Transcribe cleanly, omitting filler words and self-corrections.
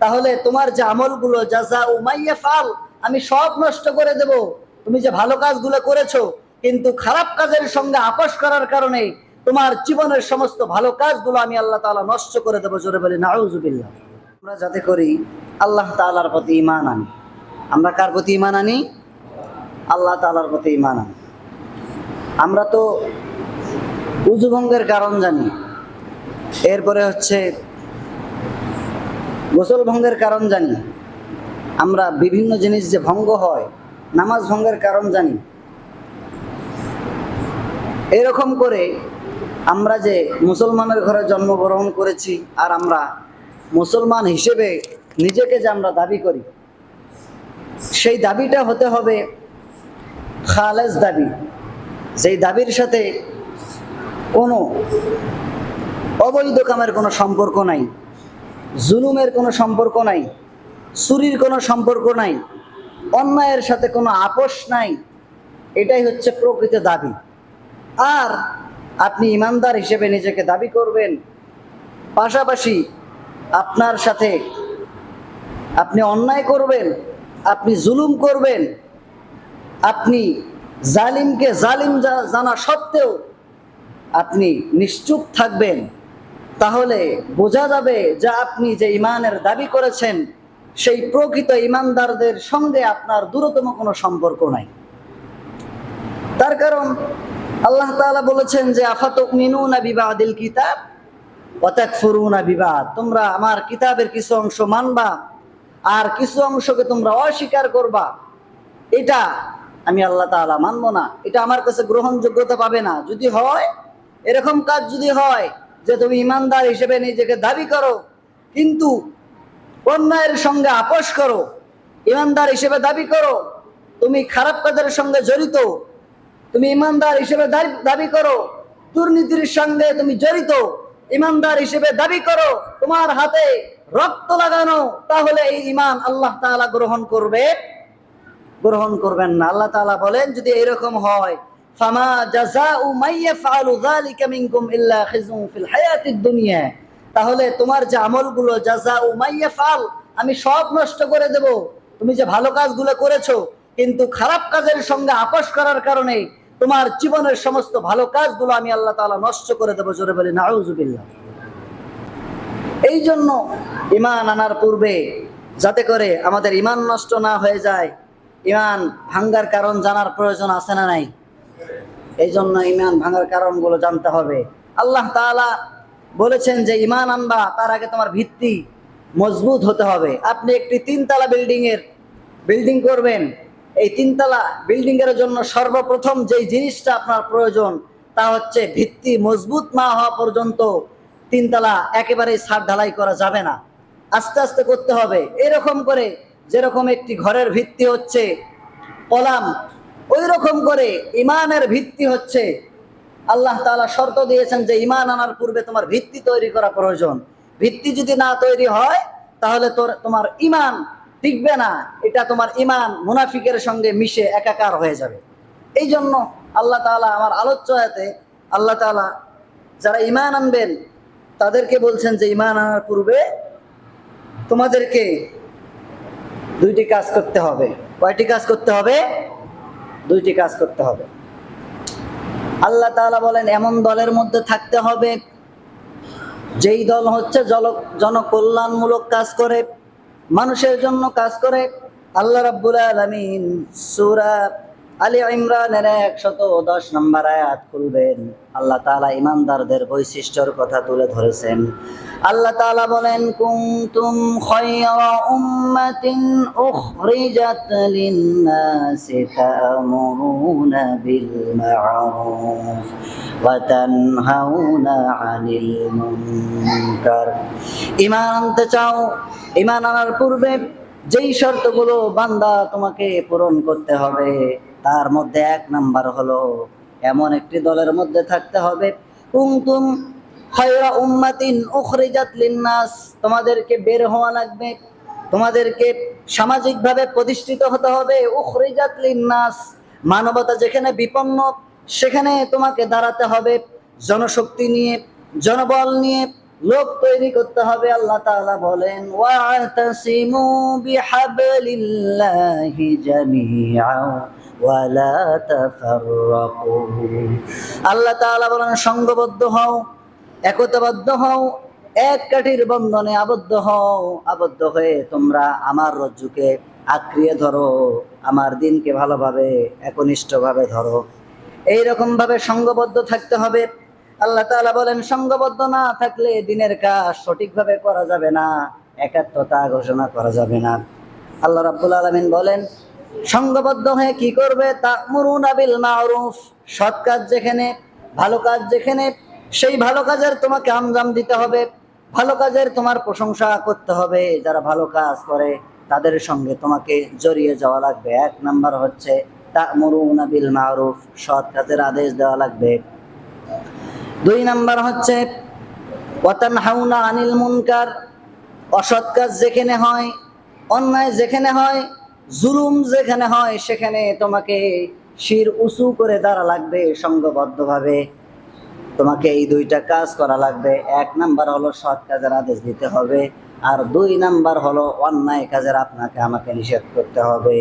তাহলে তোমার যে আমলগুলো জাযা উমাইয়া ফাল, আমি সব নষ্ট করে দেব। তুমি যে ভালো কাজগুলো করেছো, কিন্তু খারাপ কাজের সঙ্গে আপোষ করার কারণে তোমার জীবনের সমস্ত ভালো কাজগুলো আমি আল্লাহ তাআলা নষ্ট করে দেবো। জোরে বলি নাউযুবিল্লাহ। আমরা যাতে করি আল্লাহ তাআলার প্রতি ঈমান আনি। আমরা কার প্রতি ঈমান আনি? আল্লাহ তাআলার প্রতি ঈমান আনি। আমরা তো উযু ভঙ্গের কারণ জানি, এরপরে হচ্ছে গোসল ভঙ্গের কারণ জানি, আমরা বিভিন্ন জিনিস যে ভঙ্গ হয়, নামাজ ভঙ্গের কারণ জানি। এরকম করে আমরা যে মুসলমানের ঘরে জন্মগ্রহণ করেছি, আর আমরা মুসলমান হিসেবে নিজেকে যে আমরা দাবি করি, সেই দাবিটা হতে হবে খালেস দাবি, যেই দাবির সাথে কোনো অবৈধ কামের কোনো সম্পর্ক নাই, জুলুমের কোনো সম্পর্ক নাই, চুরির কোনো সম্পর্ক নাই, অন্যায়ের সাথে কোনো আপোষ নাই। এটাই হচ্ছে প্রকৃত দাবি। আর আপনি ইমানদার হিসেবে নিজেকে দাবি করবেন, পাশাপাশি আপনার সাথে আপনি অন্যায় করবেন, আপনি জুলুম করবেন, আপনি জালিমকে জালিম জানা সত্ত্বেও আপনি নিশ্চুপ থাকবেন, তাহলে বোঝা যাবে যে আপনি যে ঈমানের দাবি করেছেন সেই প্রকৃত ঈমানদারদের সঙ্গে আপনার দূরতম কোনো সম্পর্ক নাই। তার কারণ আল্লাহ তাআলা বলেছেন যে আফাতুমিনুনা বিবাদিল কিতাব ওয়া তাকফুরুনা বিবাদ, তোমরা আমার কিতাবের কিছু অংশ মানবা আর কিছু অংশকে তোমরা অস্বীকার করবা। এটা আমি আল্লাহ তাআলা মানব না, এটা আমার কাছে গ্রহণযোগ্যতা পাবে না। যদি হয় এরকম কাজ, যদি হয় যে তুমি ইমানদার হিসেবে নিজেকে দাবি করো কিন্তু অন্যায়ের সঙ্গে আপোষ করো, ইমানদার হিসেবে দাবি করো তুমি খারাপ কাজের সঙ্গে জড়িত, তুমি ইমানদার হিসেবে দাবি করো দুর্নীতির সঙ্গে তুমি জড়িত, ইমানদার হিসেবে দাবি করো তোমার হাতে রক্ত লাগানো, তাহলে এই ঈমান আল্লাহ তাআলা গ্রহণ করবেন না। আল্লাহ তাআলা বলেন যদি এরকম হয়, ফামা জাযাউ মান ইয়াফআলু যালিকা মিনকুম ইল্লা খিজুন ফিল হায়াতিদ দুনিয়া, তাহলে তোমার যে আমলগুলো জাযাউ মান ইয়াফআল, আমি সব নষ্ট করে দেব। তুমি যে ভালো কাজগুলো করেছো, কিন্তু খারাপ কাজের সঙ্গে আপোষ করার কারণে তোমার জীবনের সমস্ত ভালো কাজগুলো আমি আল্লাহ তাআলা নষ্ট করে দেব। জোরে বলি নাউযুবিল্লাহ। এই জন্য ঈমান আনার পূর্বে যাতে করে আমাদের ঈমান নষ্ট না হয়ে যায়, ঈমান ভাঙ্গার কারণ জানার প্রয়োজন আছে না নাই? এই জন্য ঈমান ভাঙার কারণগুলো জানতে হবে। আল্লাহ তাআলা বলেছেন যে ঈমান আনবা তার আগে তোমার ভিত্তি মজবুত হতে হবে। আপনি একটি তিনতলা বিল্ডিং করবেন, এই তিনতলা বিল্ডিং এর জন্য সর্বপ্রথম যেই জিনিসটা আপনার প্রয়োজন তা হচ্ছে ভিত্তি মজবুত না হওয়া পর্যন্ত তিনতলা একেবারেই ছাদ ঢালাই করা যাবে না, আস্তে আস্তে করতে হবে। এরকম করে যেরকম একটি ঘরের ভিত্তি হচ্ছে কলাম, ওই রকম করে ঈমানের ভিত্তি হচ্ছে, আল্লাহ তাআলা শর্ত দিয়েছেন যে ঈমান আনার পূর্বে তোমার ভিত্তি তৈরি করা প্রয়োজন। ভিত্তি যদি না তৈরি হয় তাহলে তোমার ঈমান টিকবে না, এটা তোমার ঈমান মুনাফিকের সঙ্গে মিশে একাকার হয়ে যাবে। এই জন্য আল্লাহ তাআলা আমার আলোচ্য আয়াতে আল্লাহ তাআলা যারা ঈমান আনবেন তাদেরকে বলছেন যে ঈমান আনার পূর্বে তোমাদেরকে দুইটি কাজ করতে হবে। কয়টি কাজ করতে হবে? দুইটি কাজ করতে হবে। আল্লাহ তাআলা বলেন এমন দলের মধ্যে থাকতে হবে যেই দল হচ্ছে জনকল্যাণমূলক কাজ করে, মানুষের জন্য কাজ করে। আল্লাহ রাব্বুল আলামিন সূরা আলী ইমরানের 110 নম্বর আয়াত খুলবেন, আল্লাহ তাআলা ঈমানদারদের বৈশিষ্ট্যের কথা তুলে ধরেছেন। আল্লাহ তাআলা বলেন কুনতুম খায়রা উম্মাতিন উখরিজাত লিন-নাসি তা'মুরুনা বিল মা'রুফ ওয়া তানহাউনা 'আনিল মুনকার। ঈমান আনতে চাও, ঈমান আনার পূর্বে যেই শর্তগুলো বান্দা তোমাকে পূরণ করতে হবে তার মধ্যে 1 নাম্বার হলো এমন একটি দলের মধ্যে থাকতে হবে কুনতুম খায়রা উম্মাতিন উখরিজাত লিন-নাস, তোমাদেরকে বের হওয়া লাগবে, তোমাদেরকে সামাজিকভাবে প্রতিষ্ঠিত হতে হবে। উখরিজাত লিন-নাস, মানবতা যেখানে বিপন্ন সেখানে তোমাকে দাঁড়াতে হবে, জনশক্তি নিয়ে, জনবল নিয়ে লোক তৈরি করতে হবে। আল্লাহ তাআলা বলেন ওয়াতাসিমু বিহাবলিল্লাহি জামিআ ওয়ালা তাফাররাকু। আল্লাহ তাআলা বলেন সংঘবদ্ধ হও, একতাবদ্ধ হও, এক কাঠির বন্ধনে আবদ্ধ হও, আবদ্ধ হয়ে তোমরা আমার রজ্জুকে আঁকড়িয়ে ধরো, আমার দিনকে ভালোভাবে একনিষ্ঠভাবে ধরো। এইরকম ভাবে সংঘবদ্ধ থাকতে হবে। আল্লাহ তাআলা বলেন সংঘবদ্ধ না থাকলে দিনের কাজ সঠিকভাবে করা যাবে না, একাত্মতা ঘোষণা করা যাবে না। আল্লাহ রাব্বুল আলামিন বলেন সংঘবদ্ধ হয়ে কি করবে? তা'মুরুনা বিল মা'রুফ, সৎ কাজ যেখানে, ভালো কাজ যেখানে, সেই ভালো কাজের তোমাকে আঞ্জাম দিতে হবে, ভালো কাজের তোমার প্রশংসা করতে হবে। যারা ভালো কাজ করে তাদের সঙ্গে তোমাকে জড়িয়ে যাওয়া লাগবে। এক নাম্বার হচ্ছে তা'মুরুনা বিল মা'রুফ, সৎ কাজের আদেশ দেওয়া লাগবে। দুই নাম্বার হচ্ছে ওয়া তানহাউনা আনিল মুনকার, অসৎ কাজ যেখানে হয়, অন্যায় যেখানে হয়, জুলুম যেখানে হয়, সেখানে তোমাকে শির উঁচু করে দাঁড়া লাগবে। সংঘবদ্ধভাবে তোমাকে এই দুইটা কাজ করা লাগবে। এক নাম্বার হলো সৎ কাজের আদেশ দিতে হবে, আর দুই নাম্বার হলো অন্যায় কাজের আপনাকে আমাকে নিষেধ করতে হবে।